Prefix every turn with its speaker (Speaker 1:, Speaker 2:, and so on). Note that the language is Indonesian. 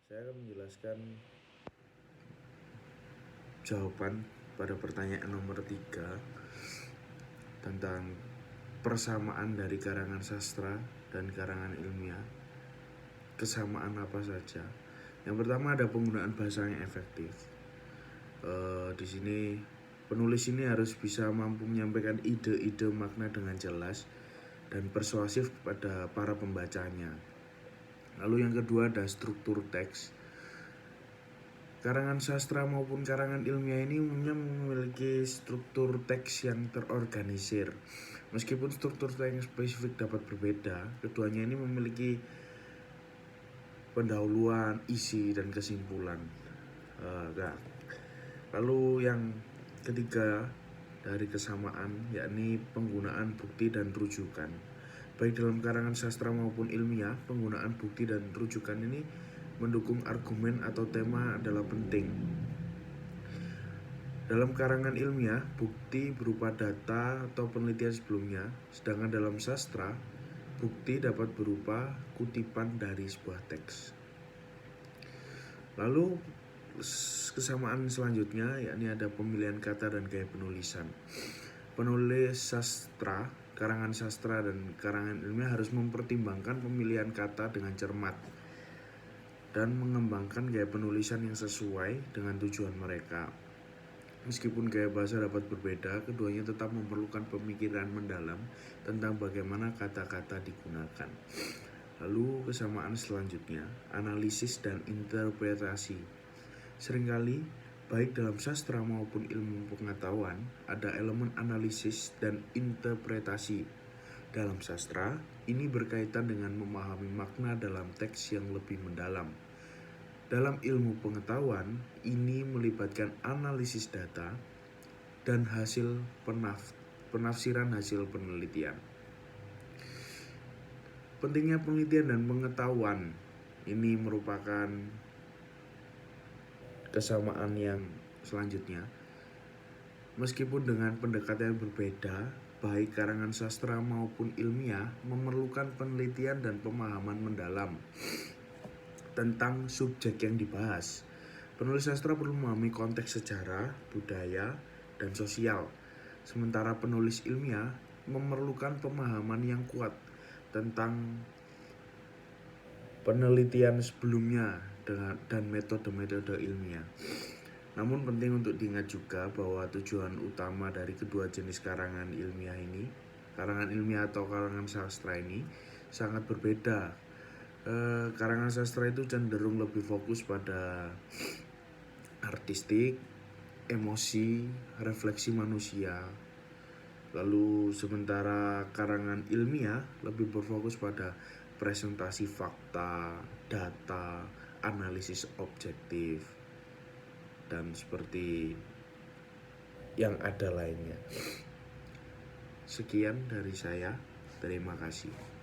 Speaker 1: Saya akan menjelaskan jawaban pada pertanyaan nomor 3 tentang persamaan dari karangan sastra dan karangan ilmiah. Kesamaan apa saja? Yang pertama ada penggunaan bahasa yang efektif. Di sini penulis ini harus bisa mampu menyampaikan ide-ide makna dengan jelas dan persuasif kepada para pembacanya. Lalu yang kedua ada struktur teks. Karangan sastra maupun karangan ilmiah ini umumnya memiliki struktur teks yang terorganisir. Meskipun struktur teks yang spesifik dapat berbeda, keduanya ini memiliki pendahuluan, isi, dan kesimpulan. Lalu yang ketiga dari kesamaan, yakni penggunaan bukti dan rujukan. Baik dalam karangan sastra maupun ilmiah, penggunaan bukti dan rujukan ini mendukung argumen atau tema adalah penting. Dalam karangan ilmiah, bukti berupa data atau penelitian sebelumnya, sedangkan dalam sastra, bukti dapat berupa kutipan dari sebuah teks. Lalu kesamaan selanjutnya yakni ada pemilihan kata dan gaya penulisan. Penulis sastra, karangan sastra dan karangan ilmiah harus mempertimbangkan pemilihan kata dengan cermat dan mengembangkan gaya penulisan yang sesuai dengan tujuan mereka. Meskipun gaya bahasa dapat berbeda, keduanya tetap memerlukan pemikiran mendalam tentang bagaimana kata-kata digunakan. Lalu kesamaan selanjutnya, analisis dan interpretasi. Seringkali, baik dalam sastra maupun ilmu pengetahuan, ada elemen analisis dan interpretasi. Dalam sastra, ini berkaitan dengan memahami makna dalam teks yang lebih mendalam. Dalam ilmu pengetahuan, ini melibatkan analisis data dan hasil penafsiran hasil penelitian. Pentingnya penelitian dan pengetahuan ini merupakan kesamaan yang selanjutnya. Meskipun dengan pendekatan yang berbeda, baik karangan sastra maupun ilmiah memerlukan penelitian dan pemahaman mendalam tentang subjek yang dibahas. Penulis sastra perlu memahami konteks sejarah, budaya, dan sosial. Sementara penulis ilmiah memerlukan pemahaman yang kuat tentang penelitian sebelumnya dan metode-metode ilmiah. Namun penting untuk diingat juga bahwa tujuan utama dari kedua jenis karangan ilmiah ini, karangan ilmiah atau karangan sastra ini sangat berbeda. Karangan sastra itu cenderung lebih fokus pada artistik, emosi, refleksi manusia. Lalu sementara karangan ilmiah lebih berfokus pada presentasi fakta, data, analisis objektif, dan seperti yang ada lainnya. Sekian dari saya, terima kasih.